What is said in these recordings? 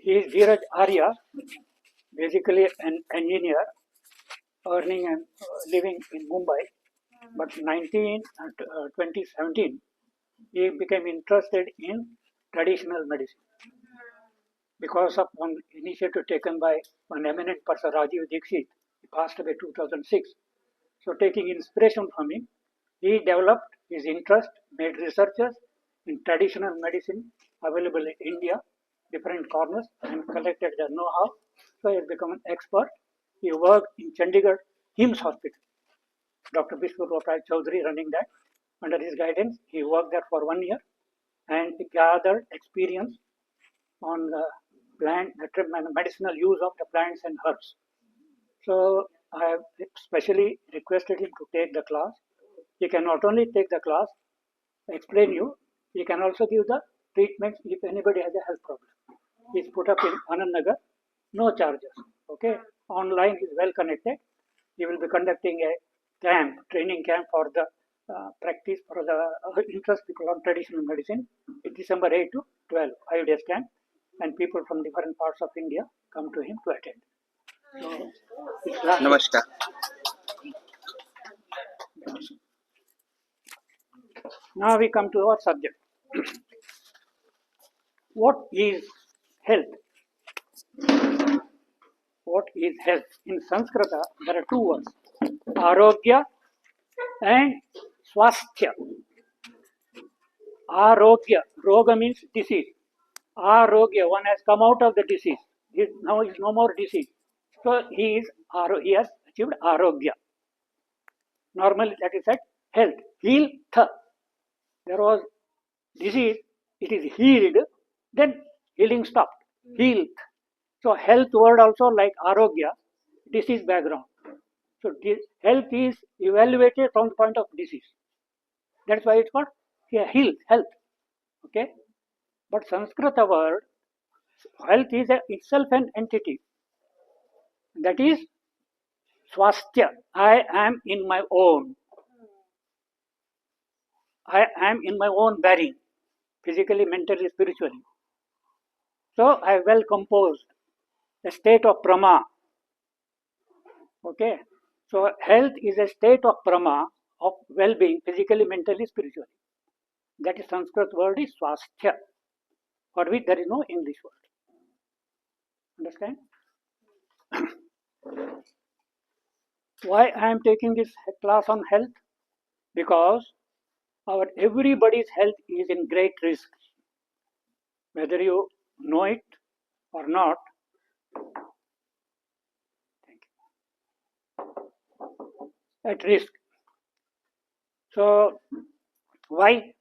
He is Dheeraj Arya, basically an engineer, earning and living in Mumbai. But 2017, he became interested in traditional medicine because of one initiative taken by one eminent person, Rajiv Dixit. He passed away 2006. So, taking inspiration from him, he developed his interest, made researches in traditional medicine available in India, different corners, and collected the know-how. So, he has become an expert. He worked in Chandigarh HIMS Hospital. Dr. Biswar Rai Chaudhary running that. Under his guidance, he worked there for 1 year and gathered experience on the plant, the medicinal use of the plants and herbs. So I have specially requested him to take the class. He can not only take the class, explain you, he can also give the treatments if anybody has a health problem. He's put up in Anand Nagar, no charges. Okay, online he's well connected. He will be conducting a camp, training camp for the practice for the interest people on traditional medicine. It's December 8 to 12, 5 days camp, and people from different parts of India come to him to attend. So, Namaskar. Now we come to our subject. What is health? What is health? In Sanskrita, there are two words, Arogya and Swasthya. Arogya, Roga means disease. Arogya, one has come out of the disease. Now is no more disease. So he has achieved Arogya. Normally that is said health. Health. There was disease, it is healed, then healing stopped. Health. So health word also like Arogya, disease background. So health is evaluated from the point of disease. That's why it's called health. Okay. But Sanskrita word, health is itself an entity. That is swasthya. I am in my own. I am in my own bearing, physically, mentally, spiritually. So I am well composed, a state of prama. Okay. So health is a state of prama, of well-being, physically, mentally, spiritually. That is Sanskrit word is swasthya, for which there is no English word. Understand? Why I am taking this class on health? Because our everybody's health is in great risk. Whether you know it or not. Thank you. At risk. So why?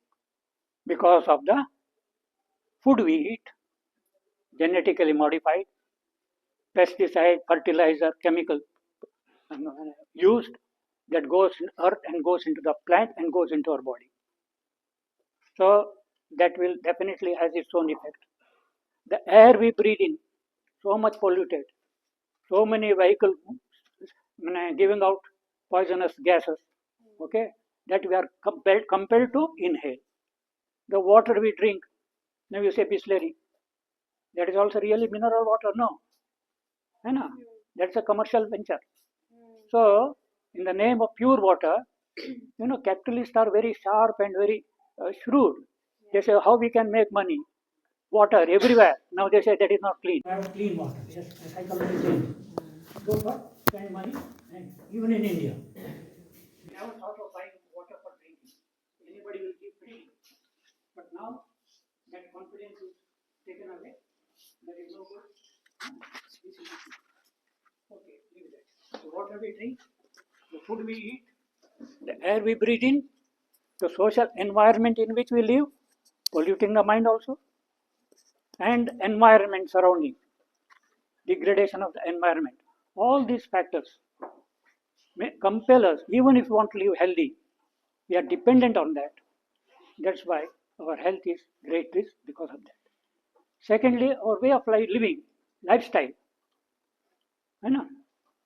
Because of the food we eat, genetically modified, pesticide, fertilizer, chemical used, that goes in earth and goes into the plant and goes into our body. So that will definitely has its own effect. The air we breathe in, so much polluted, so many vehicles giving out poisonous gases, okay, that we are compelled to inhale. The water we drink, now you say Bisleri, that is also really mineral water, no? That's a commercial venture. So, in the name of pure water, capitalists are very sharp and very shrewd. They say how we can make money. Water everywhere. Now they say that is not clean. I have clean water. Yes, the psychology change. Go for spend money, and even in India, we never thought of buying water for drinking. Anybody will keep free. But now that confidence is taken away. There is no good. Okay, leave that. The water we drink, the food we eat, the air we breathe in, the social environment in which we live, polluting the mind also, and environment surrounding, degradation of the environment. All these factors may compel us, even if we want to live healthy, we are dependent on that. That's why our health is great risk because of that. Secondly, our way of living, lifestyle.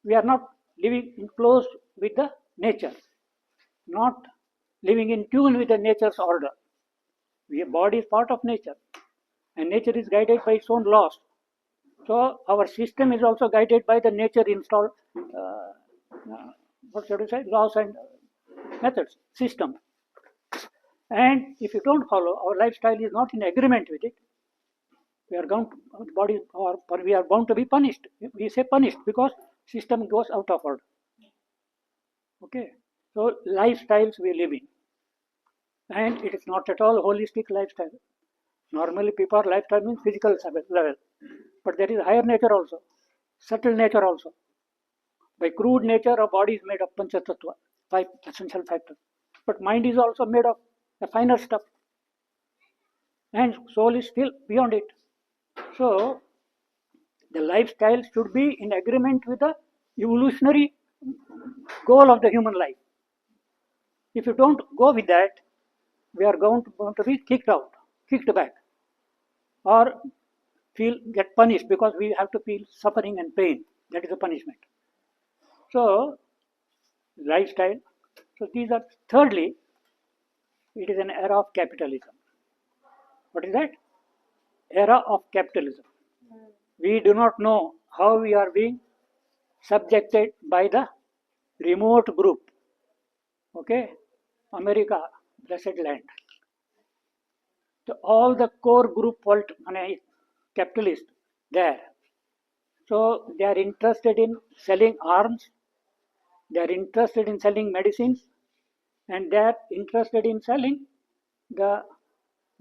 We are not living in close with the nature, not living in tune with the nature's order. Our body is part of nature, and nature is guided by its own laws. So our system is also guided by the nature installed, what should I say, laws and methods, system. And if you don't follow, our lifestyle is not in agreement with it, we are going to, body or we are bound to be punished. We say punished because system goes out of order. Okay, so lifestyles we live in, and it is not at all holistic lifestyle. Normally, people lifestyle means physical level, but there is higher nature also, subtle nature also. By crude nature, our body is made of panchatattva, five essential factors, but mind is also made of the finer stuff, and soul is still beyond it. So, the lifestyle should be in agreement with the evolutionary goal of the human life. If you don't go with that, we are going to be kicked out, kicked back, or get punished because we have to feel suffering and pain. That is a punishment. So, lifestyle. So these are, thirdly, it is an era of capitalism. What is that? Era of capitalism. We do not know how we are being subjected by the remote group. Okay? America, blessed land. So all the core group capitalists there. So they are interested in selling arms, they are interested in selling medicines, and they are interested in selling the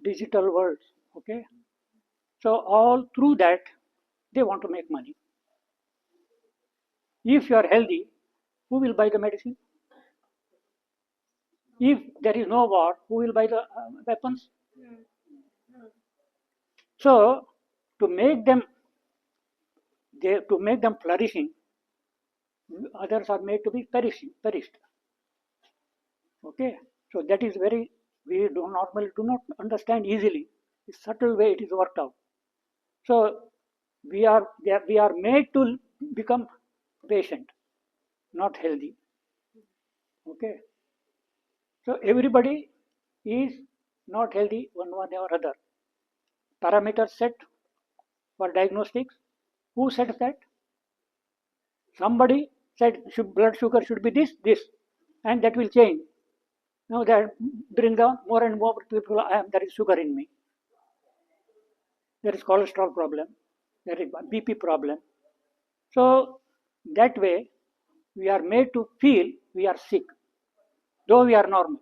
digital world. Okay? So all through that, they want to make money. If you are healthy, who will buy the medicine? If there is no war, who will buy the weapons? So to make them flourishing, others are made to be perished. Okay, so that is very, we normally do not understand easily. The subtle way it is worked out. So we are made to become patient, not healthy. Okay, so everybody is not healthy one or other. Parameters set for diagnostics. Who set that? Somebody said blood sugar should be this, and that will change. Now that bring down more and more people, there is sugar in me. There is cholesterol problem. There is BP problem. So that way, we are made to feel we are sick, though we are normal.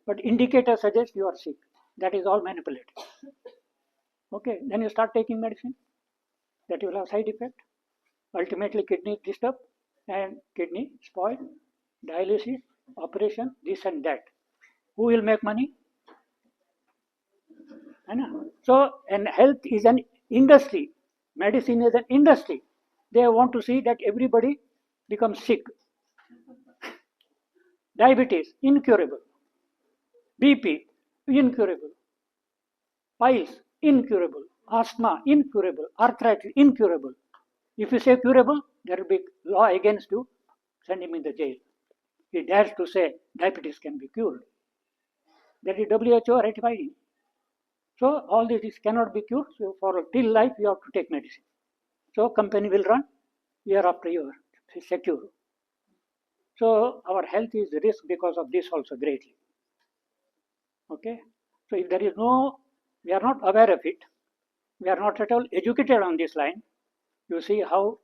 But indicators suggest you are sick. That is all manipulated. Okay, then you start taking medicine. That will have side effect. Ultimately, kidney disturbed and kidney spoiled, dialysis, operation, this and that. Who will make money? So, and health is an industry. Medicine is an industry. They want to see that everybody becomes sick. Diabetes, incurable. BP, incurable. Piles, incurable. Asthma, incurable. Arthritis, incurable. If you say curable, there will be law against you, send him in the jail. He dares to say diabetes can be cured. That is WHO ratifying. So all this cannot be cured. So for till life you have to take medicine. So company will run year after year, secure. So our health is risk because of this also greatly. Okay. So if there is we are not aware of it, we are not at all educated on this line. You see how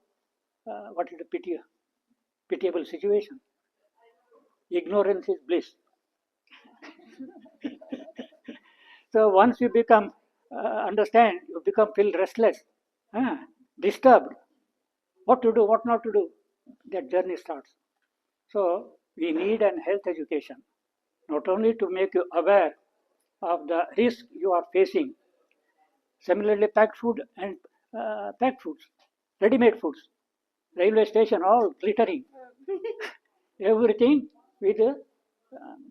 what is the pitiable situation. Ignorance is bliss. So once you become understand, you feel restless, disturbed. What to do, what not to do, that journey starts. So we need an health education, not only to make you aware of the risk you are facing. Similarly, packed food and packed foods, ready-made foods, railway station, all glittering, everything with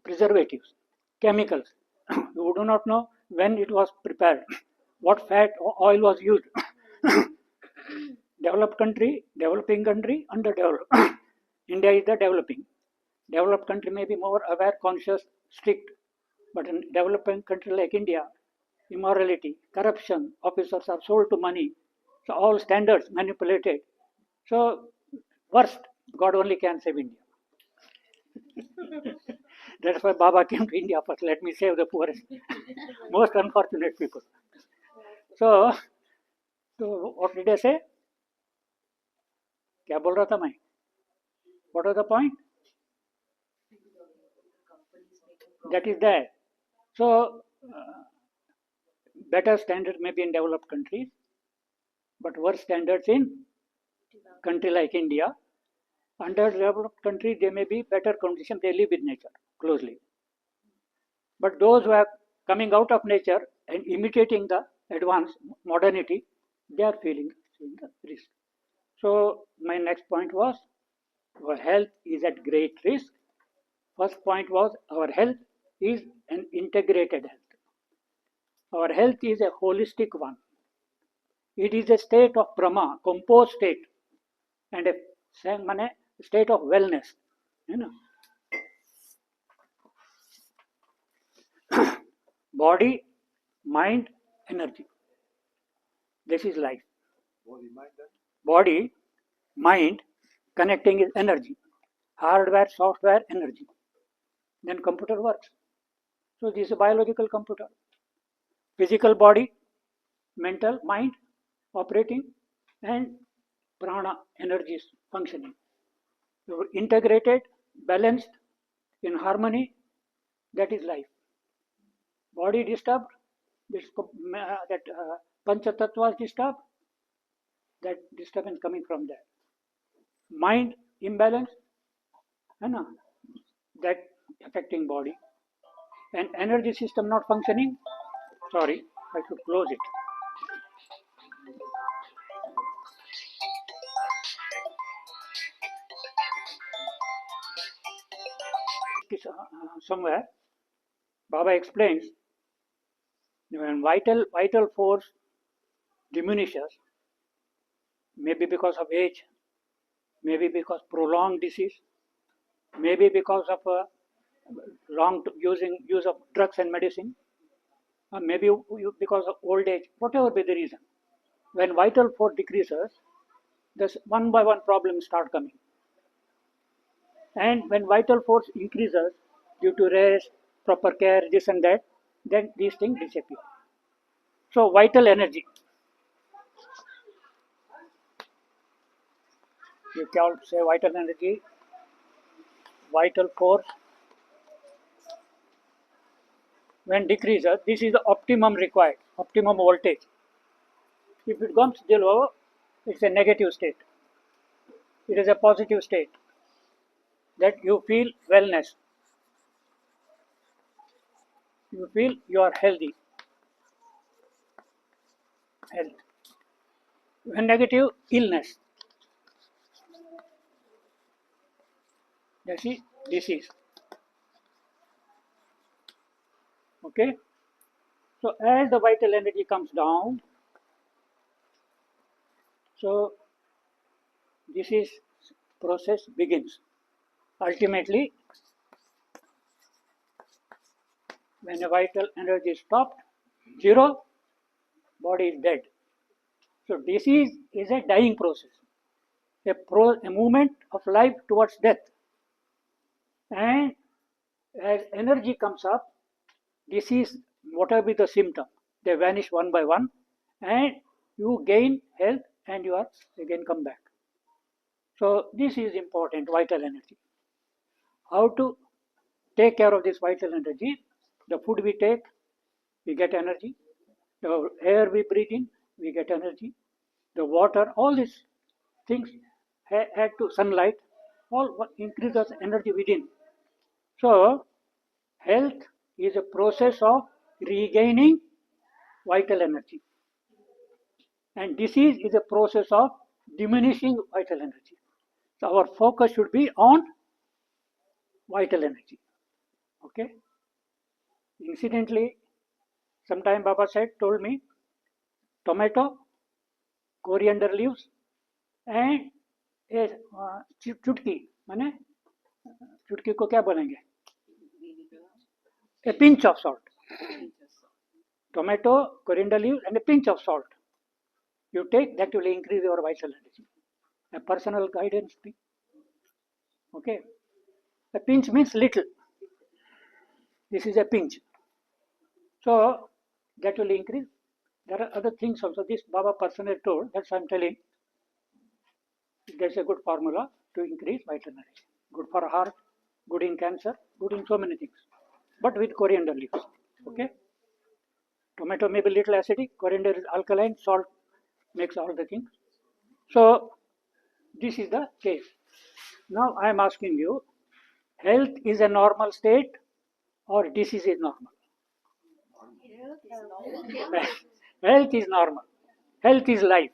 preservatives, chemicals. You do not know when it was prepared, what fat or oil was used. Developed country, developing country, underdeveloped. India is the developing. Developed country may be more aware, conscious, strict, but in developing country like India, immorality, corruption, officers are sold to money, So all standards manipulated. So worst, God only can save India. That's why Baba came to India first. Let me save the poorest, most unfortunate people. So, what did I say? क्या बोल रहा था मैं? What was the point? That is there. So, better standards may be in developed countries, but worse standards in country like India. Under developed countries, there may be better conditions. They live with nature closely. But those who are coming out of nature and imitating the advanced modernity, they are feeling the risk. So my next point was our health is at great risk. First point was our health is an integrated health. Our health is a holistic one. It is a state of Brahma, composed state, and a state of wellness. You know. Body, mind, energy. This is life. Body, mind, connecting is energy. Hardware, software, energy. Then computer works. So this is a biological computer. Physical body, mental, mind, operating, and prana, energies functioning. So integrated, balanced, in harmony, that is life. Body disturbed, that pancha tattvas disturbed, that disturbance coming from there. Mind imbalance, that affecting body. And energy system not functioning, sorry, I should close it. Somewhere, Baba explains when vital force diminishes, maybe because of age, maybe because prolonged disease, maybe because of wrong use of drugs and medicine, or maybe because of old age, whatever be the reason. When vital force decreases, this one by one problems start coming. And when vital force increases due to rest, proper care, this and that, then these things disappear. So vital energy. You can say vital energy, vital force. When decreases, this is the optimum required, optimum voltage. If it comes below, it's a negative state. It is a positive state that you feel wellness. You feel you are healthy. Health. When negative, illness. You see, disease. Okay. So as the vital energy comes down, so this is process begins. Ultimately, when a vital energy is stopped, zero, body is dead. So disease is a dying process, a movement of life towards death. And as energy comes up, disease, whatever be the symptom, they vanish one by one, and you gain health and you are again come back. So this is important, vital energy. How to take care of this vital energy? The food we take, we get energy. The air we breathe in, we get energy. The water, all these things add to sunlight, all increases energy within. So health is a process of regaining vital energy. And disease is a process of diminishing vital energy. So our focus should be on vital energy. Okay? Incidentally, sometime Baba told me, tomato, coriander leaves, and a चुटकी माने चुटकी को क्या बोलेंगे? A pinch of salt. Tomato, coriander leaves, and a pinch of salt. you take, that will increase your vital energy. A personal guidance, okay. A pinch means little. This is a pinch. So that will increase. There are other things also. This Baba personally told, that's why I'm telling. There's a good formula to increase vital energy. Good for heart, good in cancer, good in so many things. But with coriander leaves. Okay? Tomato may be little acidic, coriander is alkaline, salt makes all the things. So this is the case. Now I am asking you, health is a normal state or disease is normal? Health is normal. Health is life.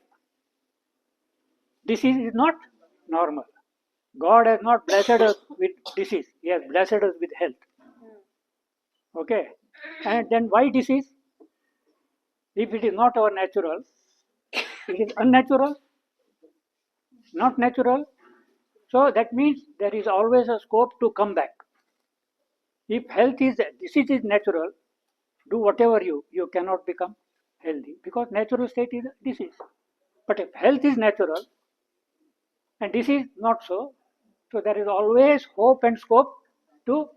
Disease is not normal. God has not blessed us with disease. He has blessed us with health. Okay. And then why disease? If it is not our natural, it is unnatural, not natural. So that means there is always a scope to come back. If disease is natural, do whatever you cannot become healthy because natural state is disease. But if health is natural and disease not so, so there is always hope and scope to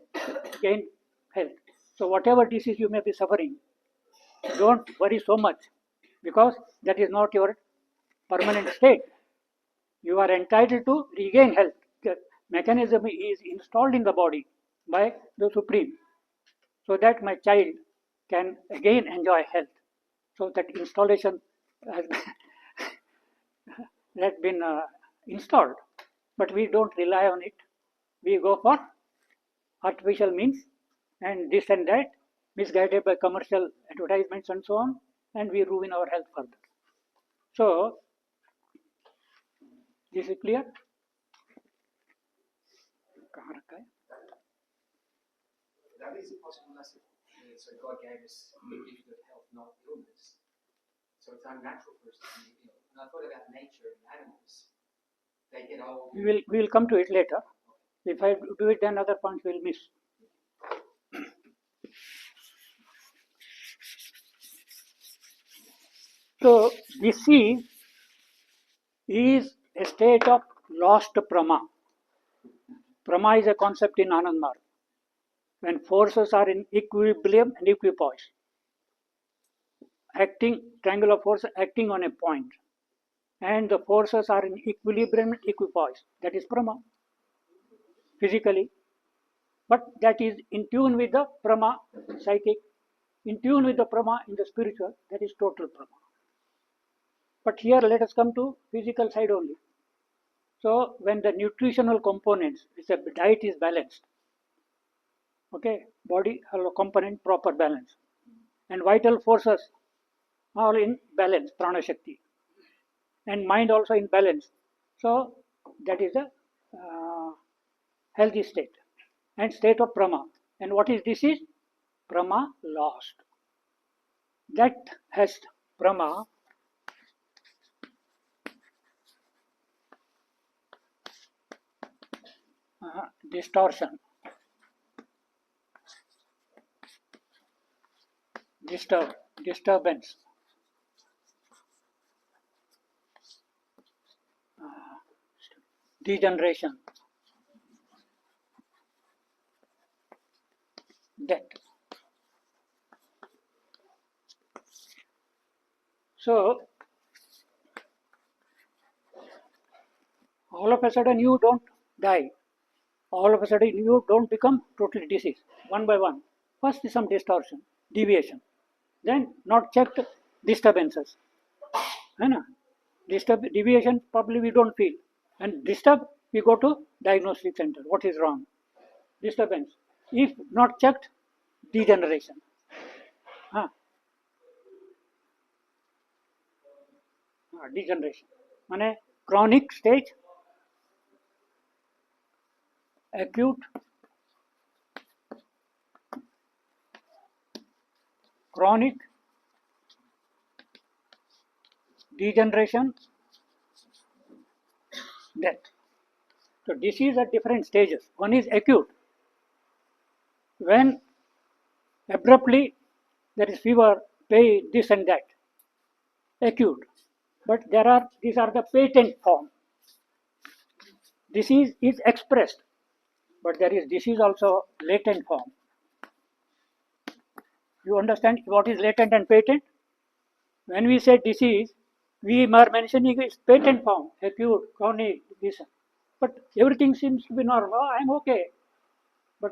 gain health. So whatever disease you may be suffering, don't worry so much because that is not your permanent state. You are entitled to regain health. The mechanism is installed in the body by the Supreme so that my child can again enjoy health. So that installation has been installed, but we don't rely on it. We go for artificial means and this and that, misguided by commercial advertisements and so on, and we ruin our health further. So, this is clear? That is a possible lesson. So God gave us the gift of health, not illness. So it's unnatural for us to be ill. And I thought about nature and animals. They get old. We will come to it later. If I do it, then other points will miss. So disease is a state of lost prama. Prama is a concept in Anand Marg. When forces are in equilibrium and equipoise, triangular force acting on a point, and the forces are in equilibrium and equipoise, that is prama, physically. But that is in tune with the prama, psychic, in tune with the prama in the spiritual, that is total prama. But here let us come to physical side only. So when the nutritional components, the diet is balanced, okay, body component proper balance, and vital forces are in balance, prana shakti, and mind also in balance. So that is a healthy state and state of prama. And what is disease? Prama lost. That has prama distortion, disturbance, degeneration, death. So all of a sudden you don't die. All of a sudden you don't become totally diseased. One by one. First is some distortion, deviation. Then not checked disturbances. Deviation probably we don't feel. And disturb, we go to diagnostic center. What is wrong? Disturbance. If not checked, degeneration. Degeneration. Mane chronic stage, acute, chronic, degeneration, death. So disease at different stages. One is acute. When abruptly there is fever, pain, this and that. Acute. But these are the patent form. Disease is expressed, but there is disease also latent form. You understand what is latent and patent? When we say disease, we are mentioning its patent form, acute, chronic, this. But everything seems to be normal. Oh, I'm okay. But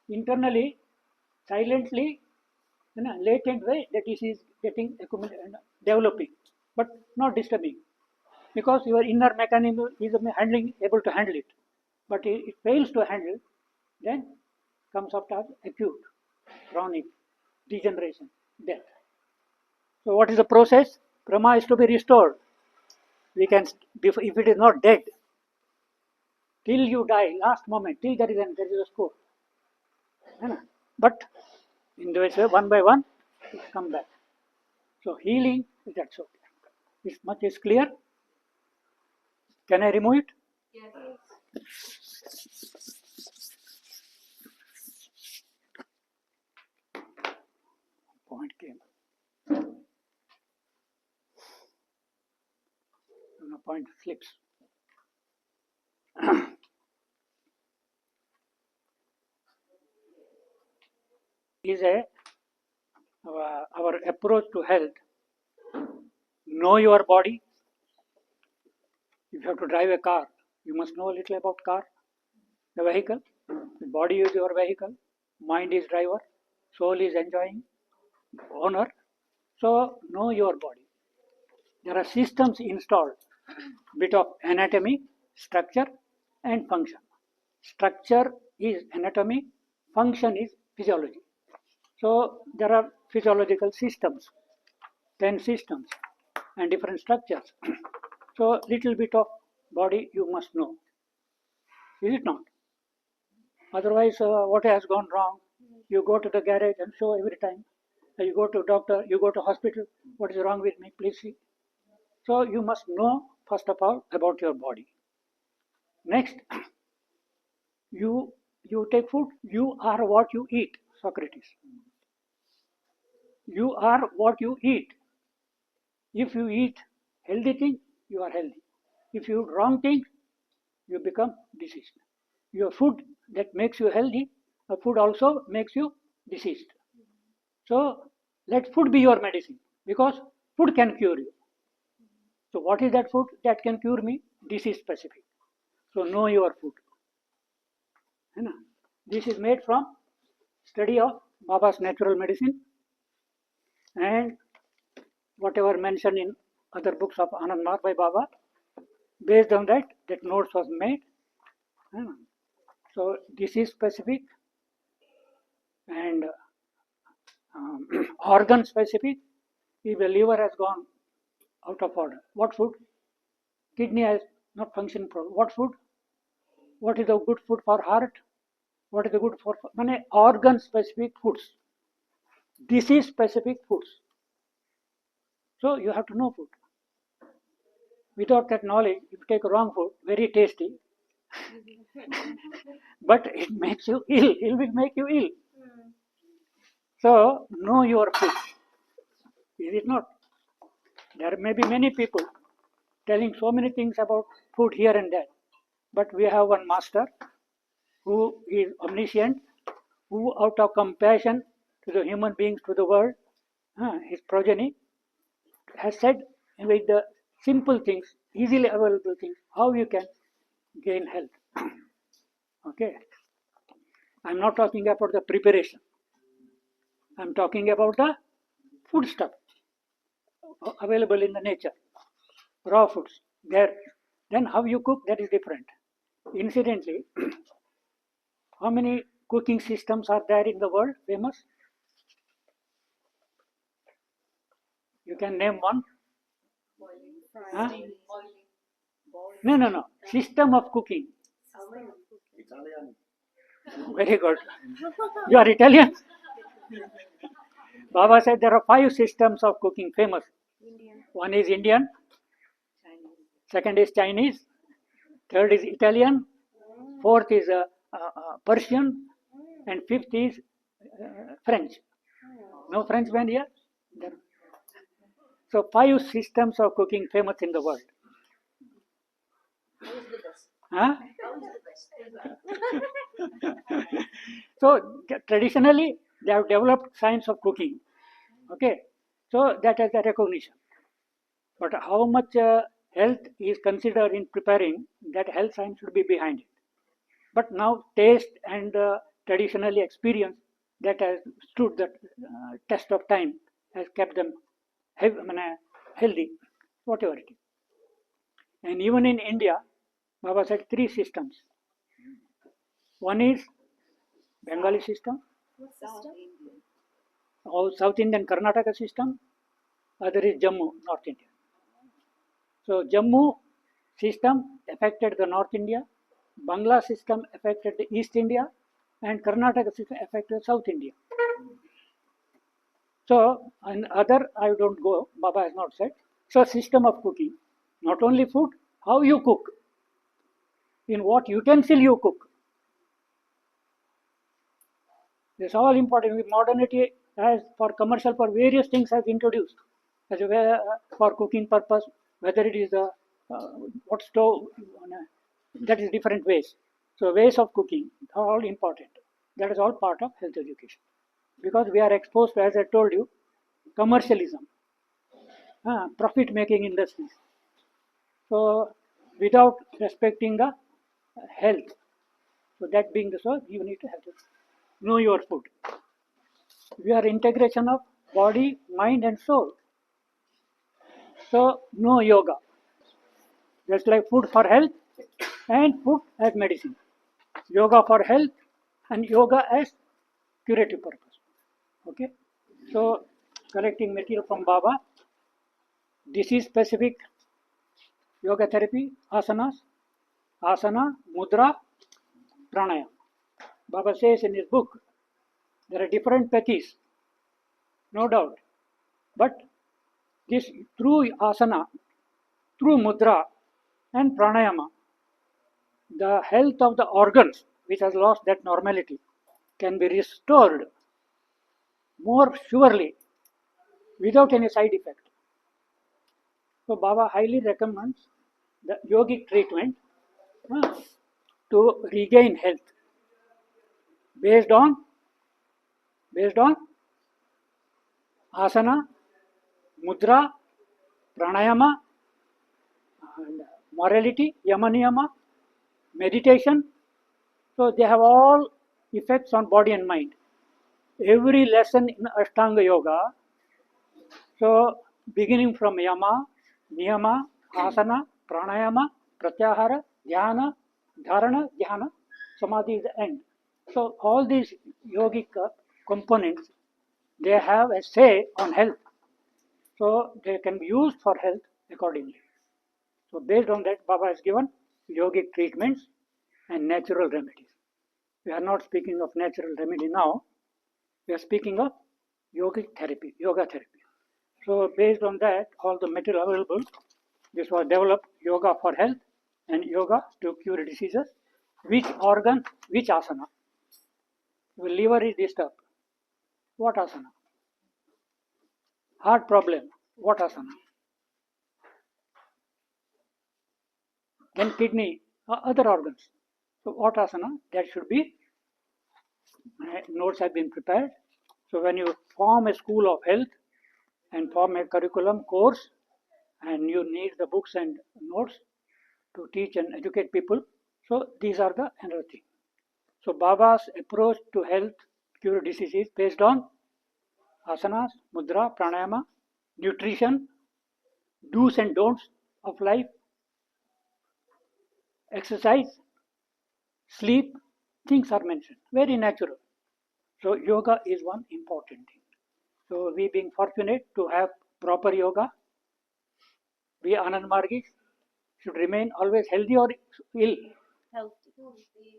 internally, silently, in a latent way, the disease getting developing, but not disturbing. Because your inner mechanism is able to handle it. But it fails to handle, then comes after acute, chronic, degeneration, death. So what is the process? Brahma is to be restored. We can, if it is not dead, till you die, last moment, till there is a scope. But in the way, one by one, it come back. So healing, that's okay. This much is clear. Can I remove it? Yes. Point came. No, point slips. Is our approach to health. Know your body. If you have to drive a car, you must know a little about car, the vehicle. The body is your vehicle. Mind is driver. Soul is enjoying. Owner. So know your body. There are systems installed. Bit of anatomy, structure, and function. Structure is anatomy. Function is physiology. So there are physiological systems, 10 systems, and different structures. So little bit of body you must know. Is it not? Otherwise, what has gone wrong? You go to the garage and show every time. You go to doctor, you go to hospital. What is wrong with me? Please see. So you must know first of all about your body. Next, you take food. You are what you eat. Socrates. You are what you eat. If you eat healthy things, you are healthy. If you eat wrong things, you become diseased. Your food that makes you healthy, the food also makes you diseased. So let food be your medicine because food can cure you. So what is that food that can cure me? Disease specific. So know your food. This is made from study of Baba's natural medicine and whatever mentioned in other books of Anand Mar by Baba. Based on that notes was made. So disease specific and organ specific. If the liver has gone out of order, what food? Kidney has not functioning properly. What food? What is the good food for heart? What is the good for many organ specific foods? Disease specific foods. So you have to know food. Without that knowledge, if you take wrong food, very tasty, but it makes you ill. It will make you ill. So know your food. Is it not? There may be many people telling so many things about food here and there, but we have one master who is omniscient, who out of compassion to the human beings, to the world, his progeny, has said with the simple things, easily available things, how you can gain health. Okay. I'm not talking about the preparation. I'm talking about the food stuff available in the nature, raw foods. There, then how you cook, that is different. Incidentally, how many cooking systems are there in the world famous? You can name one. Huh? No. System of cooking. Italian. Very good. You are Italian? Baba said there are 5 systems of cooking famous. One is Indian, second is Chinese, third is Italian, fourth is Persian, and fifth is French. No Frenchman here? So 5 systems of cooking famous in the world. How is the best? Huh? How is the best? So traditionally they have developed science of cooking. Okay, so that is a recognition. But how much health is considered in preparing, that health science should be behind it. But now taste and traditionally experience that has stood the test of time has kept them healthy, whatever it is. And even in India, Baba said 3 systems. One is Bengali system, What system? or South Indian Karnataka system, other is Jammu, North India. So Jammu system affected the North India, Bangla system affected the East India, and Karnataka system affected South India. So, and other I don't go, Baba has not said. So system of cooking, not only food, how you cook, in what utensil you cook. This is all important. Modernity has for commercial, for various things has introduced as a way for cooking purpose, whether it is a what stove, that is different ways. So ways of cooking are all important. That is all part of health education, because we are exposed to, as I told you, commercialism, profit making industries. So without respecting the health, so that being the so, you need to have to know your food. We are integration of body, mind, and soul. So no yoga. Just like food for health and food as medicine. Yoga for health and yoga as curative purpose. Okay. So collecting material from Baba. Disease specific yoga therapy, asanas, asana, mudra, pranayama. Baba says in his book, there are different pathies, no doubt. But this through asana, through mudra and pranayama, the health of the organs which has lost that normality can be restored more surely without any side effect. So Baba highly recommends the yogic treatment to regain health based on asana, mudra, pranayama, and morality, yama niyama, meditation. So they have all effects on body and mind. Every lesson in Ashtanga Yoga, so beginning from yama, niyama, asana, pranayama, pratyahara, dhyana, dharana, dhyana, samadhi is the end. So all these yogic components, they have a say on health. So they can be used for health accordingly. So based on that, Baba has given yogic treatments and natural remedies. We are not speaking of natural remedy now. We are speaking of yogic therapy, yoga therapy. So based on that, all the material available, this was developed, yoga for health and yoga to cure diseases. Which organ, which asana? Your liver is disturbed. What asana? Heart problem. What asana? Then kidney, other organs. So what asana? That should be, notes have been prepared. So when you form a school of health and form a curriculum course, and you need the books and notes to teach and educate people. So these are the another thing. So Baba's approach to health, cure diseases based on asanas, mudra, pranayama, nutrition, do's and don'ts of life, exercise, sleep, things are mentioned. Very natural. So yoga is one important thing. So we being fortunate to have proper yoga, we Anand Margis should remain always healthy or ill. Healthy.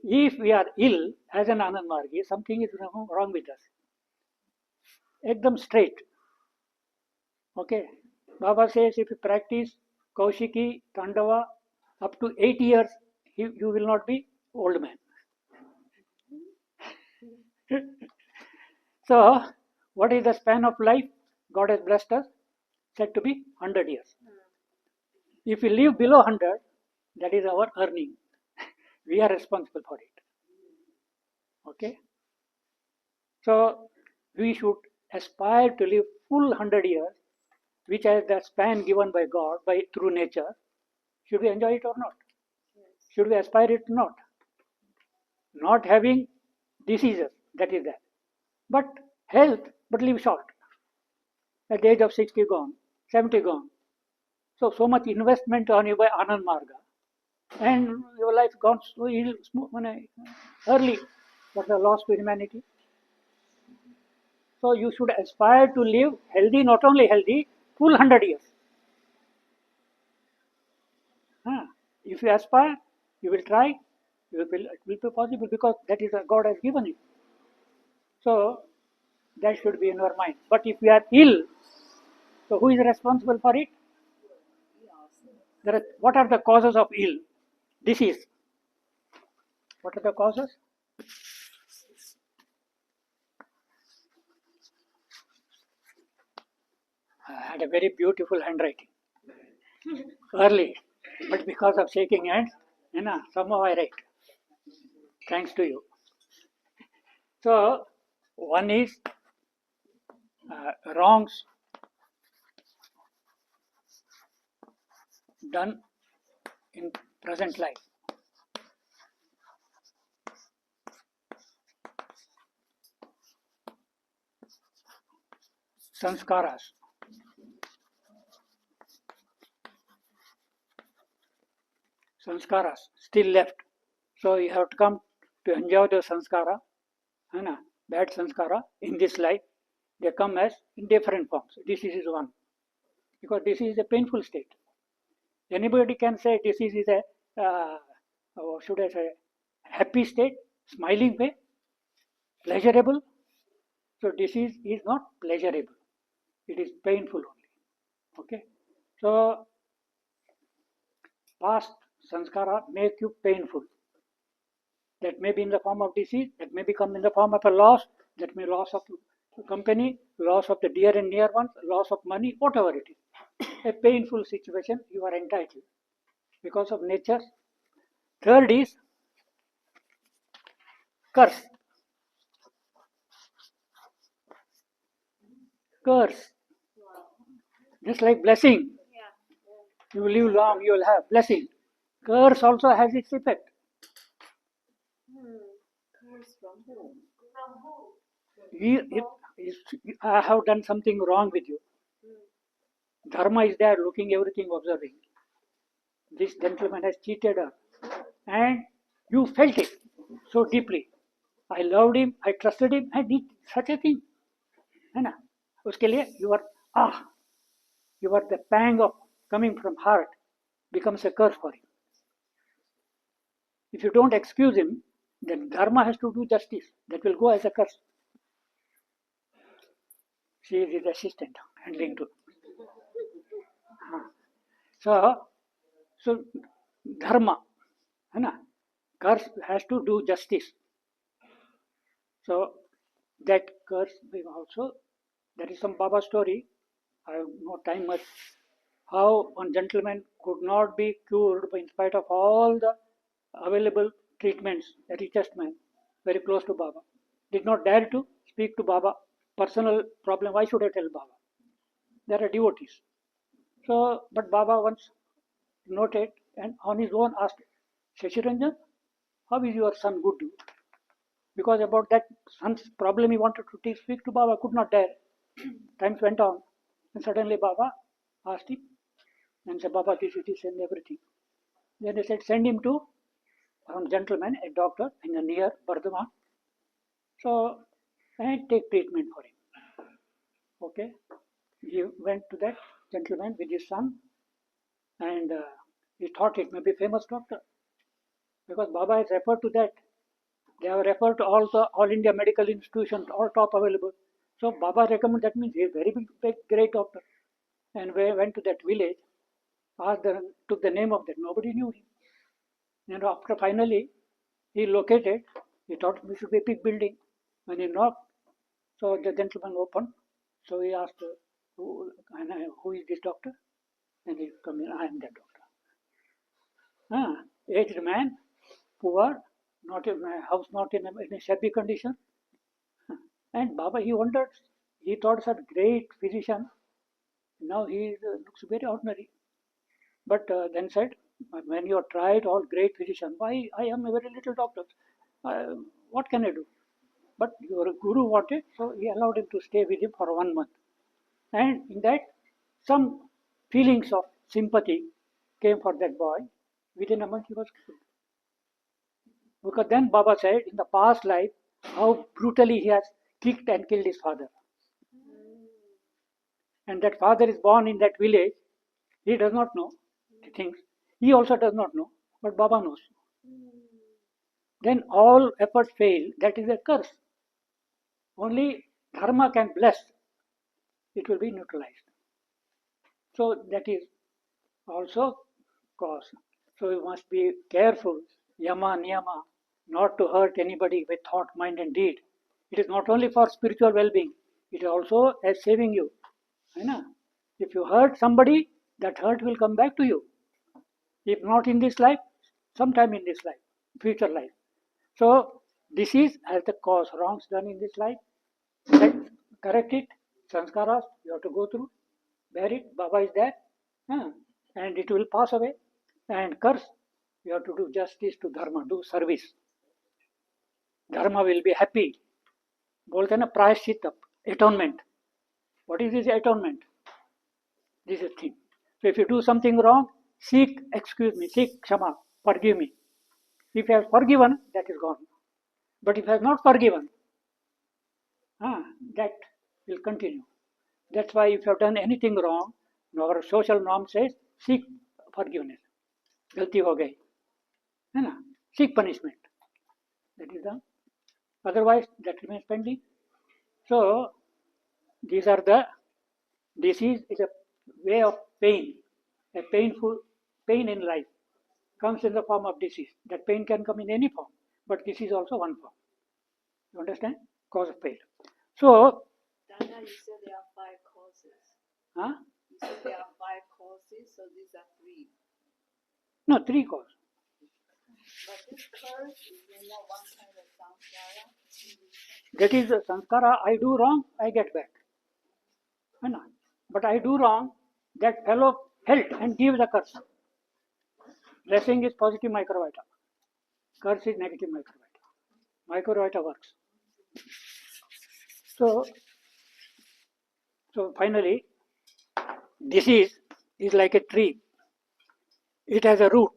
If we are ill as an Anand Margi, something is wrong with us. Ekdam straight. Okay. Baba says if you practice Kaushiki, Tandava up to 8 years, you will not be old man. So, what is the span of life? God has blessed us said to be 100 years. If we live below 100, that is our earning. We are responsible for it. Okay? So we should aspire to live full 100 years, which is the span given by God by through nature. Should we enjoy it or not? Should we aspire it or not? Not having diseases, that is that. But health, but live short. At the age of 60 gone, 70 gone. So much investment on you by Anand Marga. And your life gone so early. What's the loss to humanity? So you should aspire to live healthy, not only healthy, full 100 years. If you aspire, you will try, it will be possible because that is what God has given you. So that should be in our mind. But if we are ill, so who is responsible for it? What are the causes of ill? Disease. What are the causes? I had a very beautiful handwriting early, but because of shaking hands, somehow I write. Thanks to you. So, one is wrongs done in present life. Sanskaras. Sanskaras still left. So you have to come to enjoy the sanskara, bad sanskara in this life. They come as in different forms. Disease is one. Because disease is a painful state. Anybody can say disease is a, or should I say, happy state, smiling way, pleasurable. So disease is not pleasurable. It is painful only. Okay. So past sanskara make you painful. That may be in the form of disease, that may become in the form of a loss, that may loss of company, loss of the dear and near ones, loss of money, whatever it is. A painful situation you are entitled because of nature. Third is curse. Curse. Just like blessing. You live long, you will have blessing. Curse also has its effect. Curse from whom? From who? I have done something wrong with you. Dharma is there, looking everything, observing. This gentleman has cheated her. And you felt it so deeply. I loved him, I trusted him, I did such a thing. है ना? उसके लिए you are the pang of coming from heart becomes a curse for him. If you don't excuse him, then dharma has to do justice. That will go as a curse. She is his assistant, handling to. So dharma, curse has to do justice. So that curse also, there is some Baba story. I have no time much. How one gentleman could not be cured in spite of all the available treatments, a richest man, very close to Baba. Did not dare to speak to Baba. Personal problem, why should I tell Baba? There are devotees. So, but Baba once noted and on his own asked, Shashiranjan, how is your son good? Because about that son's problem he wanted to speak to Baba, could not dare. Times went on, and suddenly Baba asked him and said, Baba, this and everything. Then he said, send him to some gentleman, a doctor in the near Bardhaman. So, and take treatment for him. Okay. He went to that gentleman with his son, and he thought it may be famous doctor. Because Baba has referred to that. They have referred to all India medical institutions, all top available. So Baba recommended, that means he is very big, great doctor. And we went to that village, took the name of that, nobody knew him. And after finally he located, he thought we should be a big building. When he knocked, so the gentleman opened. So he asked, who is this doctor? And he come in, I am that doctor. Aged man, poor, not in a house, not in a shabby condition. And Baba, he wondered, he thought such great physician. Now he looks very ordinary. But then said, when you have tried all great physician, why I am a very little doctor? What can I do? But your guru wanted, so he allowed him to stay with him for 1 month. And in that, some feelings of sympathy came for that boy. Within a month, he was killed. Because then Baba said, in the past life, how brutally he has kicked and killed his father. And that father is born in that village. He does not know the things. He also does not know, but Baba knows. Then all efforts fail. That is a curse. Only dharma can bless. It will be neutralized. So that is also cause. So we must be careful, yama, niyama, not to hurt anybody with thought, mind and deed. It is not only for spiritual well-being, it is also as saving you. If you hurt somebody, that hurt will come back to you. If not in this life, sometime in this life, future life. So disease has the cause, wrongs done in this life. Correct it, sanskaras, you have to go through, bear it, Baba is there, and it will pass away. And curse, you have to do justice to dharma, do service. Dharma will be happy. बोलते हैं ना प्रायश्चित, atonement. What is this atonement? This is thing. So if you do something wrong, seek excuse me, seek kshama, forgive me. If you have forgiven, that is gone. But if you have not forgiven, that will continue. That's why if you have done anything wrong, our social norm says, seek forgiveness. गलती हो गई, है ना? Seek punishment. That is done. Otherwise, that remains pending. So, these are the disease is a way of pain, a painful pain in life comes in the form of disease. That pain can come in any form, but this is also one form. You understand? Cause of pain. So, Dada, you said there are 5 causes. You said there are 5 causes, so these are 3. No, 3 causes. But this curse is not one kind of samskara. That is sanskara. I do wrong, I get back. But I do wrong, that fellow helped and give the curse. Blessing is positive microvita. Curse is negative microvita. Microvita works. So finally, disease is like a tree. It has a root.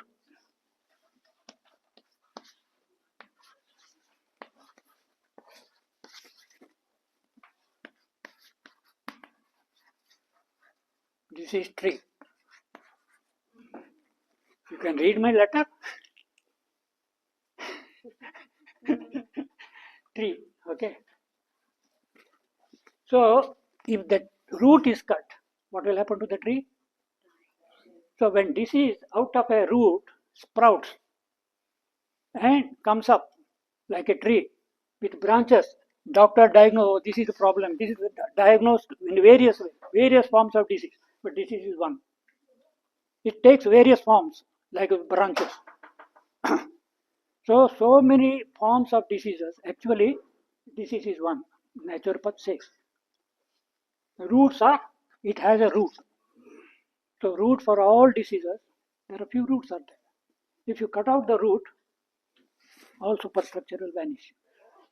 This is tree. You can read my letter. Tree, okay. So, if the root is cut, what will happen to the tree? So, when disease out of a root sprouts and comes up like a tree with branches, doctor diagnose, this is the problem, this is diagnosed in various ways, various forms of disease, but disease is one. It takes various forms like branches. So many forms of diseases, actually disease is one, naturopath says. Roots are, it has a root. So root for all diseases, there are few roots are there. If you cut out the root, all superstructure will vanish.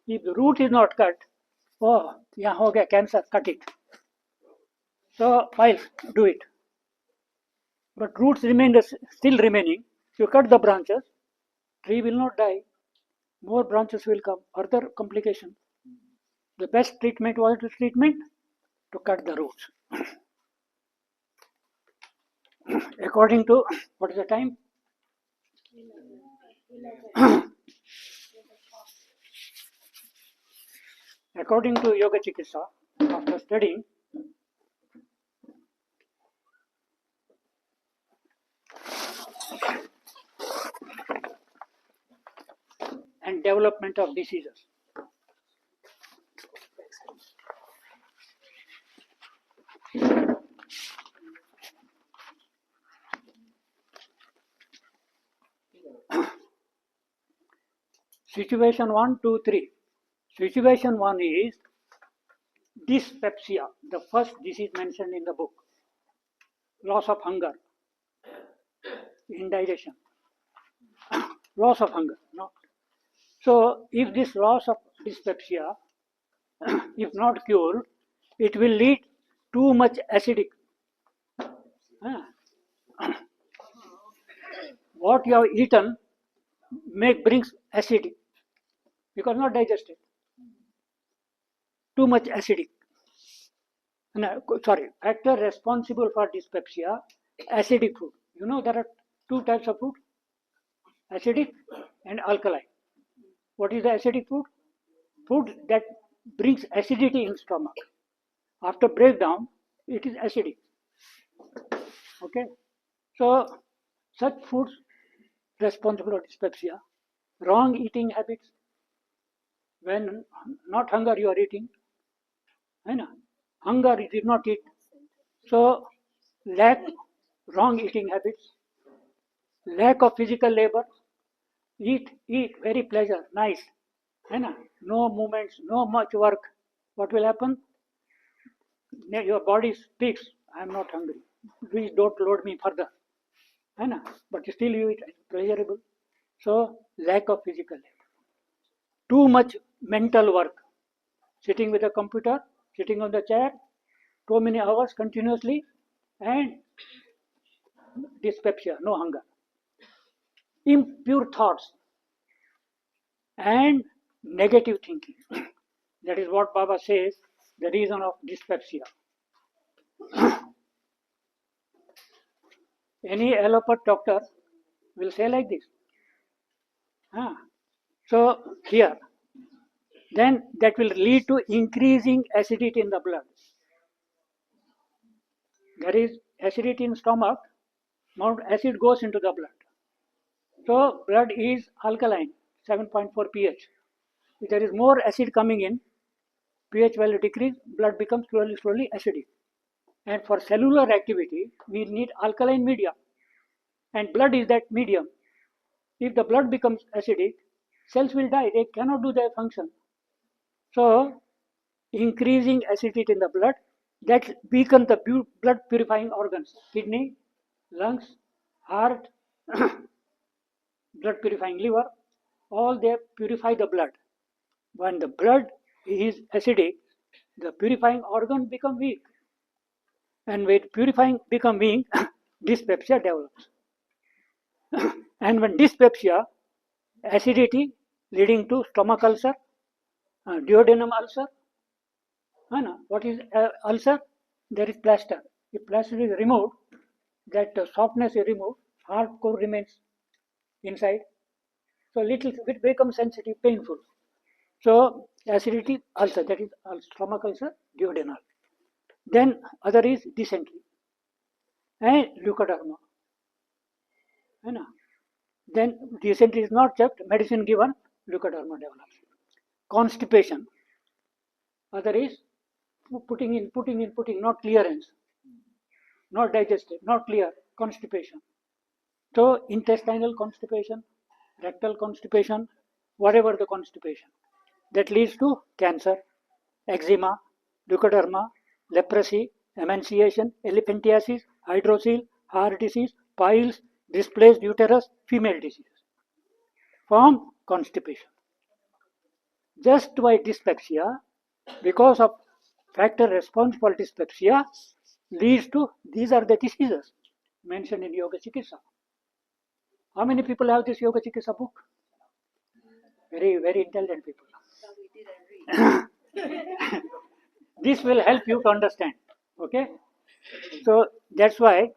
If the root is not cut, oh, yahan ho gaya cancer, cut it. So fine, do it. But roots remain still remaining. You cut the branches, tree will not die. More branches will come, further complications. The best treatment was the treatment to cut the roots. According to, what is the time? According to Yoga Chikitsa, after studying, and development of diseases. Situation 1, 2, 3. Situation 1 is dyspepsia, the first disease mentioned in the book. Loss of hunger, indigestion, loss of hunger. No. So, if this loss of dyspepsia, if not cured, it will lead too much acidic. What you have eaten brings acidic because not digested. Too much acidic. No, sorry, factor responsible for dyspepsia, acidic food. You know there are two types of food, acidic and alkaline. What is the acidic food? Food that brings acidity in stomach. After breakdown, it is acidic. Okay, so such foods responsible for dyspepsia, wrong eating habits. When not hunger you are eating, hunger you did not eat. So wrong eating habits, lack of physical labor, eat very pleasure, nice, no movements, no much work. What will happen? Your body speaks, I am not hungry. Please don't load me further. But still you eat, pleasurable. So lack of physical labor. Too much mental work, sitting with a computer, sitting on the chair, too many hours continuously, and dyspepsia, no hunger. Impure thoughts and negative thinking. That is what Baba says, the reason of dyspepsia. Any allopath doctor will say like this. So here, then that will lead to increasing acidity in the blood. There is acidity in stomach, more acid goes into the blood. So blood is alkaline, 7.4 pH. If there is more acid coming in, pH value decrease, blood becomes slowly acidic. And for cellular activity, we need alkaline media. And blood is that medium. If the blood becomes acidic, cells will die, they cannot do their function. So, increasing acidity in the blood, that weakens the blood purifying organs, kidney, lungs, heart, blood purifying liver, all they purify the blood. When the blood is acidic, the purifying organ become weak. And when purifying become weak, dyspepsia develops. And when dyspepsia, acidity leading to stomach ulcer, duodenum ulcer. What is ulcer? There is plaster. If plaster is removed, that softness is removed, hard core remains inside. So little bit becomes sensitive, painful. So acidity ulcer, that is stomach ulcer, duodenal. Then other is dysentery and leukoderma. Then dysentery is not checked, medicine given, leukoderma develops. Constipation. Other is putting in, not clearance, not digested, not clear, constipation. So intestinal constipation, rectal constipation, whatever the constipation, that leads to cancer, eczema, leukoderma, leprosy, emaciation, elephantiasis, hydrocele, heart disease, piles, displaced uterus, female diseases from constipation. Just by dyspepsia, because of factor responsible for dyspepsia, leads to, these are the diseases mentioned in Yoga Chikitsa. How many people have this Yoga Chikitsa book? Very, very intelligent people. This will help you to understand. Okay? So that's why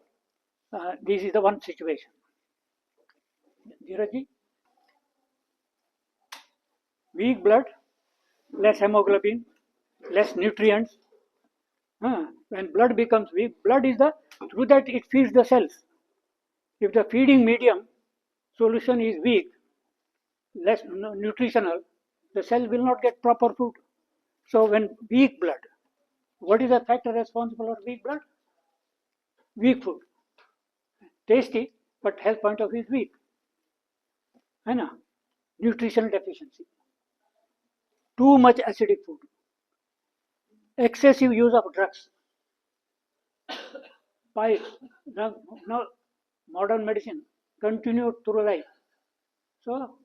this is the one situation. Dhirajji? Weak blood, less hemoglobin, less nutrients. When blood becomes weak, blood is through that it feeds the cells. If the feeding medium solution is weak, less nutritional, the cell will not get proper food. So when weak blood, what is the factor responsible for weak blood? Weak food. Tasty, but health point of view is weak. nutritional deficiency, too much acidic food, excessive use of drugs, by now modern medicine continued through life. So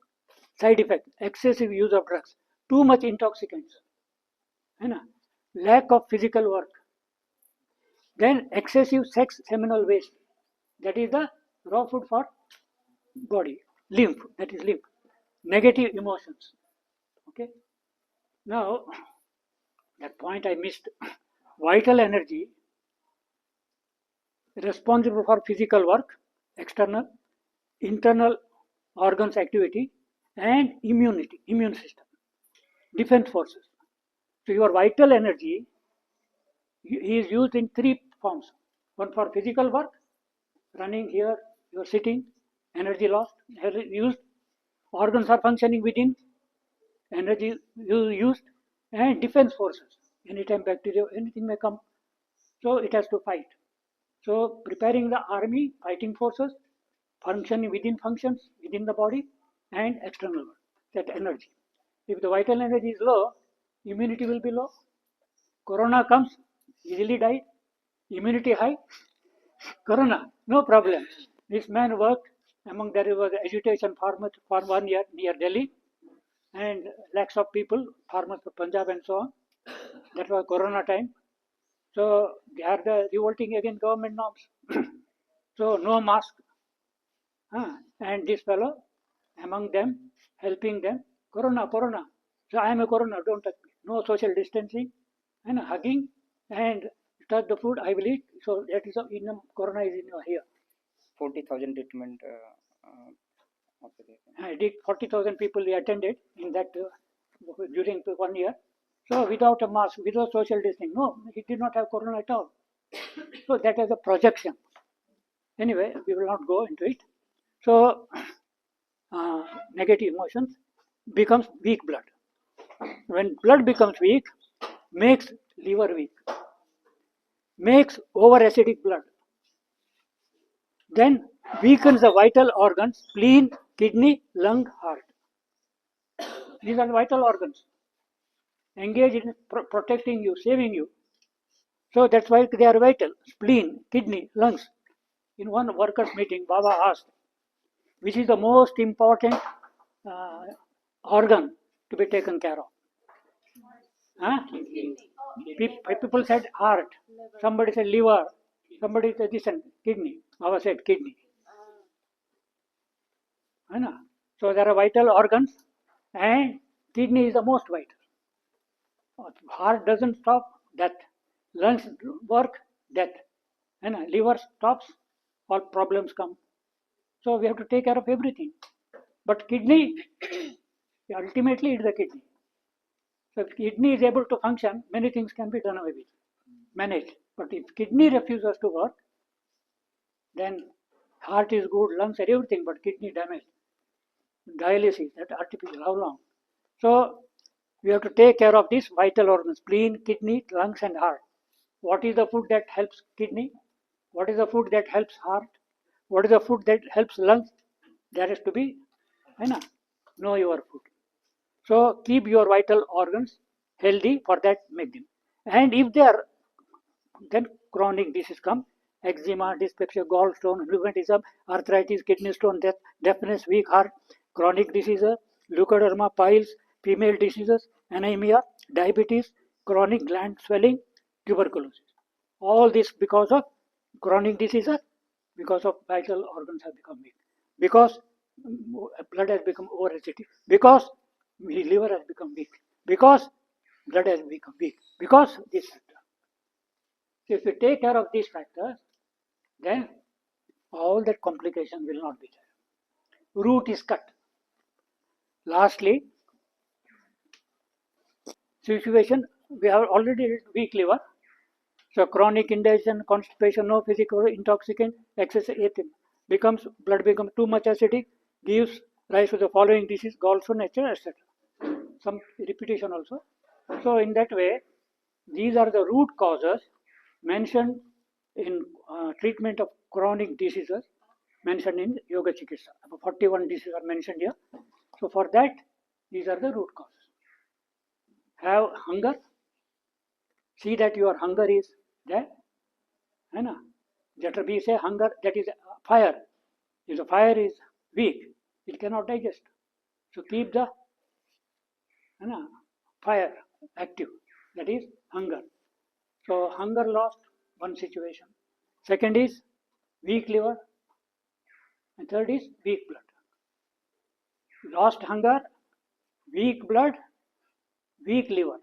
side effect, excessive use of drugs, too much intoxicants, है ना? Lack of physical work, then excessive sex seminal waste, that is the raw food for body, lymph, that is lymph, negative emotions. Okay. Now that point I missed. Vital energy responsible for physical work, external, internal organs activity, and immunity, immune system, defense forces. So your vital energy is used in three forms. One for physical work, running here, you are sitting, energy lost, used. Organs are functioning within, energy used, and defense forces. Anytime bacteria, anything may come, so it has to fight. So preparing the army, fighting forces, functioning within functions within the body, and external work, that energy. If the vital energy is low, immunity will be low. Corona comes, easily died. Immunity high, corona, no problem. This man worked among, there was agitation farmers for 1 year near Delhi, and lakhs of people, farmers of Punjab and so on. That was corona time. So they are the revolting against government norms. So no mask. And this fellow among them, helping them, corona, corona. So I am a corona, don't touch me. No social distancing and hugging, and touch the food, I will eat. So that is in corona is in your here. 40,000 treatment. I did 40,000 people we attended in that during 1 year. So without a mask, without social distancing, no, he did not have corona at all. So that is a projection. Anyway, we will not go into it. So negative emotions becomes weak blood. When blood becomes weak, makes liver weak, makes over acidic blood, then weakens the vital organs, spleen, kidney, lung, heart. These are the vital organs, engage in protecting you, saving you. So that's why they are vital, spleen, kidney, lungs. In one workers meeting, Baba asked, which is the most important organ to be taken care of? People said heart, somebody said liver, somebody said this and kidney. Baba said kidney. So there are vital organs, and kidney is the most vital. Heart doesn't stop, death. Lungs work, death. Liver stops, all problems come. So we have to take care of everything. But kidney, ultimately it is the kidney. So if kidney is able to function, many things can be done away with, managed. But if kidney refuses to work, then heart is good, lungs are everything, but kidney damaged. Dialysis, that artificial, how long? So we have to take care of these vital organs, spleen, kidney, lungs and heart. What is the food that helps kidney? What is the food that helps heart? What is the food that helps lungs? That has to be, know your food. So keep your vital organs healthy, for that make them. And if they are, then chronic disease come, eczema, dyspepsia, gallstone, rheumatism, arthritis, kidney stone, death, deafness, weak heart, chronic diseases, leukoderma, piles, female diseases, anemia, diabetes, chronic gland swelling, tuberculosis. All this because of chronic diseases, because of vital organs have become weak, because blood has become over-acidic, because liver has become weak, because blood has become weak, because this factor. So if we take care of these factors, then all that complication will not be there. Root is cut. Lastly, situation, we have already weak liver. So chronic indigestion, constipation, no physical intoxicant, excessive becomes, blood becomes too much acidic, gives rise to the following disease, gallstone, etc., etc. Some repetition also. So in that way, these are the root causes mentioned in treatment of chronic diseases, mentioned in Yoga Chikitsa. About 41 diseases are mentioned here. So for that, these are the root causes. Have hunger. See that your hunger is there. है ना? Letter B say hunger, that is fire. If the fire is weak, it cannot digest. So keep the fire active. That is hunger. So hunger lost, one situation. Second is weak liver. And third is weak blood. Lost hunger, weak blood, weak liver.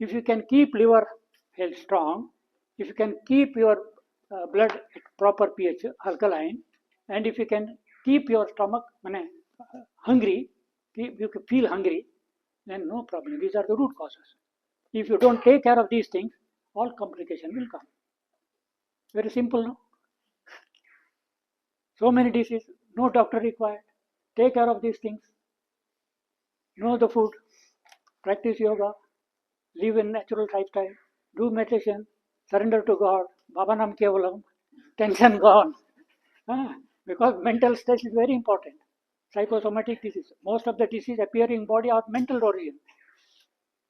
If you can keep liver health strong, if you can keep your blood at proper pH, alkaline, and if you can keep your stomach hungry, you can feel hungry, then no problem. These are the root causes. If you don't take care of these things, all complication will come. Very simple, no? So many diseases, no doctor required. Take care of these things. Know the food, practice yoga, live in natural lifestyle, do meditation, surrender to God, Baba Nam Kevalam, tension gone. Because mental stress is very important. Psychosomatic disease, most of the disease appearing in body are mental origin.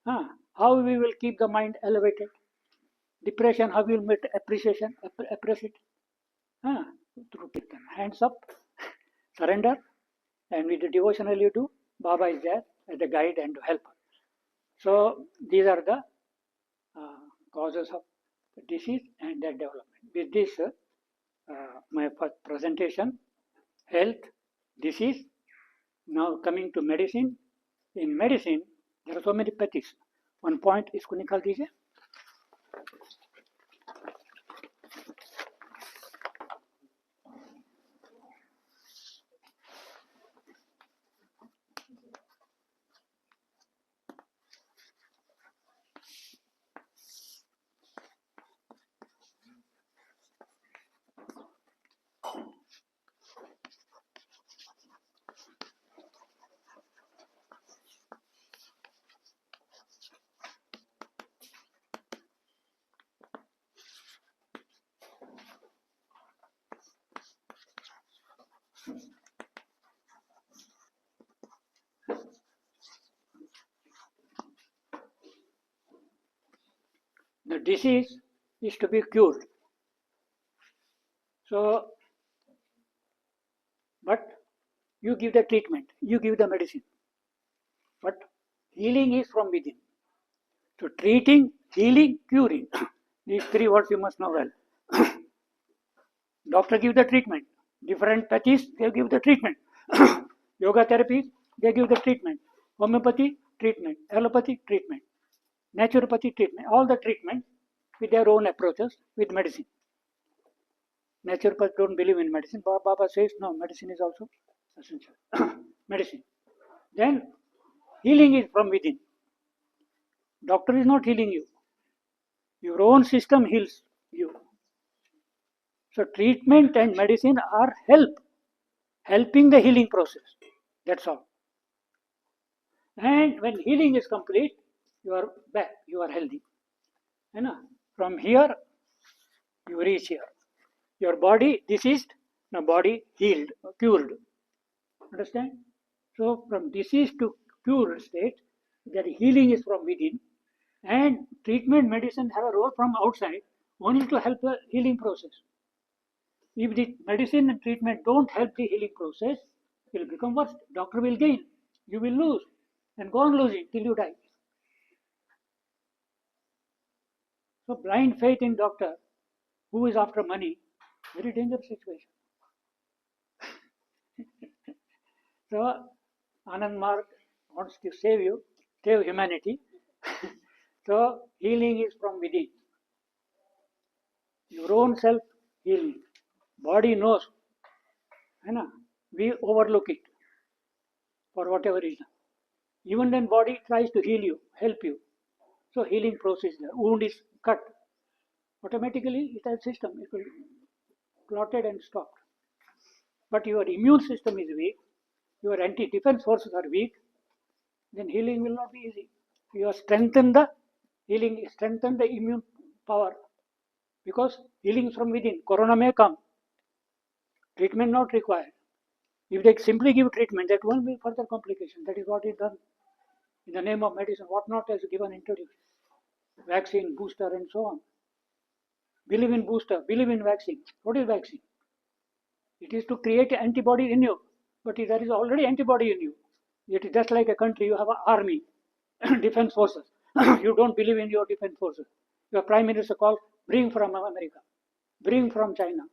How we will keep the mind elevated? Depression, how we will make appreciation, appress it? Through Kirtan. Hands up, surrender, and with the devotional you do, Baba is there as a guide and helper. So these are the causes of disease and their development. With this, my first presentation, health, disease. Now coming to medicine. In medicine, there are so many pathies. One point इसको निकाल दीजिए. The disease is to be cured. So, but you give the treatment, you give the medicine. But healing is from within. So treating, healing, curing. These three words you must know well. Doctor give the treatment. Different pathies, they give the treatment. Yoga therapies, they give the treatment. Homeopathy, treatment. Allopathy, treatment. Naturopathy, treatment. All the treatment with their own approaches with medicine. Naturopaths don't believe in medicine. Baba says no, medicine is also essential. Medicine. Then healing is from within. Doctor is not healing you. Your own system heals you. So treatment and medicine are helping the healing process. That's all. And when healing is complete, you are back, you are healthy. From here, you reach here. Your body diseased, now body healed, cured. Understand? So from disease to cured state, that healing is from within, and treatment medicine have a role from outside only to help the healing process. If the medicine and treatment don't help the healing process, it will become worse. Doctor will gain, you will lose, and go on losing till you die. So blind faith in doctor who is after money, very dangerous situation. So Anand Mark wants to save you, save humanity. So healing is from within. Your own self healing. Body knows. We overlook it for whatever reason. Even then body tries to heal you, help you. So healing process, the wound is cut. Automatically it has system, it will clotted and stopped. But your immune system is weak, your anti-defense forces are weak, then healing will not be easy. You have strengthened the healing, strengthen the immune power. Because healing is from within. Corona may come, treatment not required. If they simply give treatment, that won't be further complication. That is what is done in the name of medicine. What not is given introduced. Vaccine, booster, and so on. Believe in booster, believe in vaccine. What is vaccine? It is to create antibody in you, but there is already antibody in you. It is just like a country, you have an army, defense forces. You don't believe in your defense forces. Your prime minister calls, bring from America, bring from China.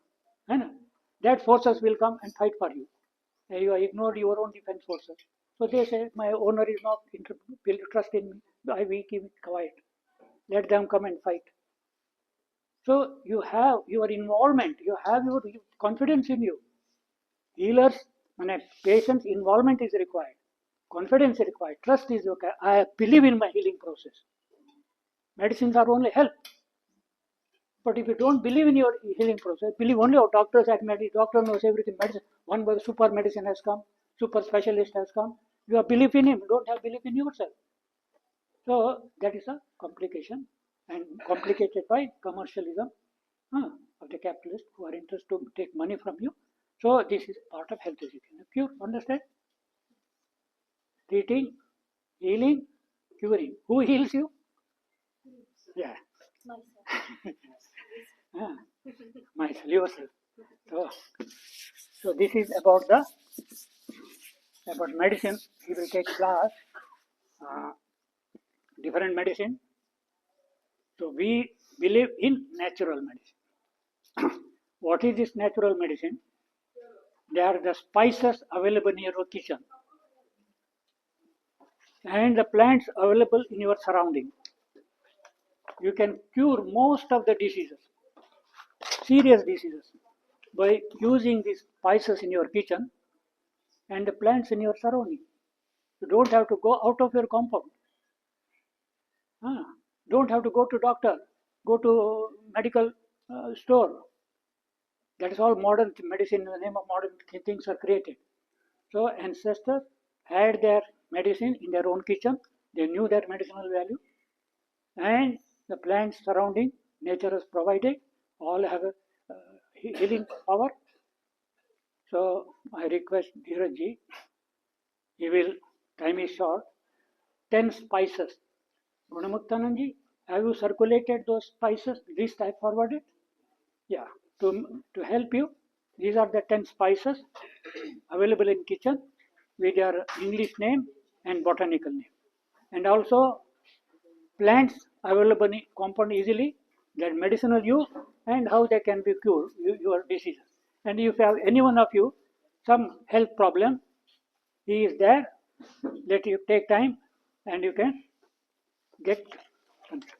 That forces will come and fight for you. And you ignored your own defense forces. So they say, my owner is not will trust in me. I will keep it quiet. Let them come and fight. So you have your involvement, you have your confidence in you. Healers, when patient's involvement is required, confidence is required, trust is required. I believe in my healing process. Medicines are only help. But if you don't believe in your healing process, believe only of doctors at medicine, doctor knows everything. Medicine, one super medicine has come, super specialist has come. You have belief in him, don't have belief in yourself. So that is a complication, and complicated by commercialism of the capitalists who are interested to take money from you. So this is part of health education. You understand? Treating, healing, curing. Who heals you? Yeah. Myself, yourself. So this is about medicine. We will take class, different medicine. So we believe in natural medicine. What is this natural medicine? They are the spices available in your kitchen and the plants available in your surrounding. You can cure most of the diseases, serious diseases, by using these spices in your kitchen and the plants in your surrounding. You don't have to go out of your compound. Don't have to go to doctor, go to medical store. That is all modern medicine. In the name of modern things are created. So ancestors had their medicine in their own kitchen. They knew their medicinal value, and the plants surrounding nature has provided. All have a healing power. So I request Dheeraj ji, he will, time is short, 10 spices. Gunamuktanand ji, have you circulated those spices, list I forwarded? Yeah, to help you, these are the 10 spices available in kitchen with their English name and botanical name. And also plants available in compound easily, their medicinal use and how they can be cured, your diseases. And if you have any one of you some health problem, he is there. Let you take time and you can get consulted.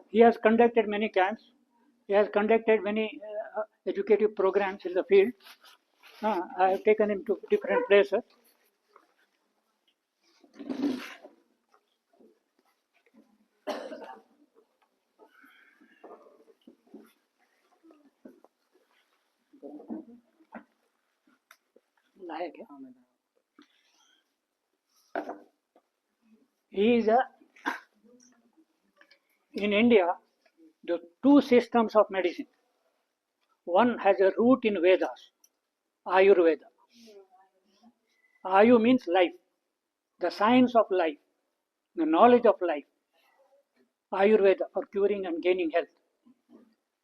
He has conducted many camps. He has conducted many educative programs in the field. I have taken him to different places. He is in India, the two systems of medicine. One has a root in Vedas, Ayurveda. Ayu means life, the science of life, the knowledge of life. Ayurveda for curing and gaining health.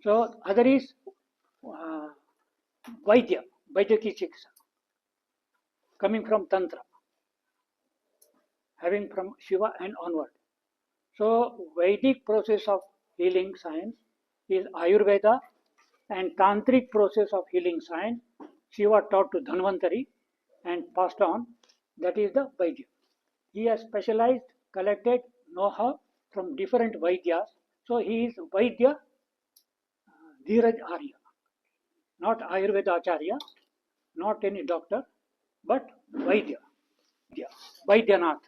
So other is Vaidya, Vaidaki Chiksa, coming from Tantra, having from Shiva and onward. So Vedic process of healing science is Ayurveda, and Tantric process of healing science, Shiva taught to Dhanvantari and passed on, that is the Vaidya. He has specialized, collected know-how from different Vaidyas. So he is Vaidya Dheeraj Arya, not Ayurveda Acharya, not any doctor, but Vaidya, Vaidyanath.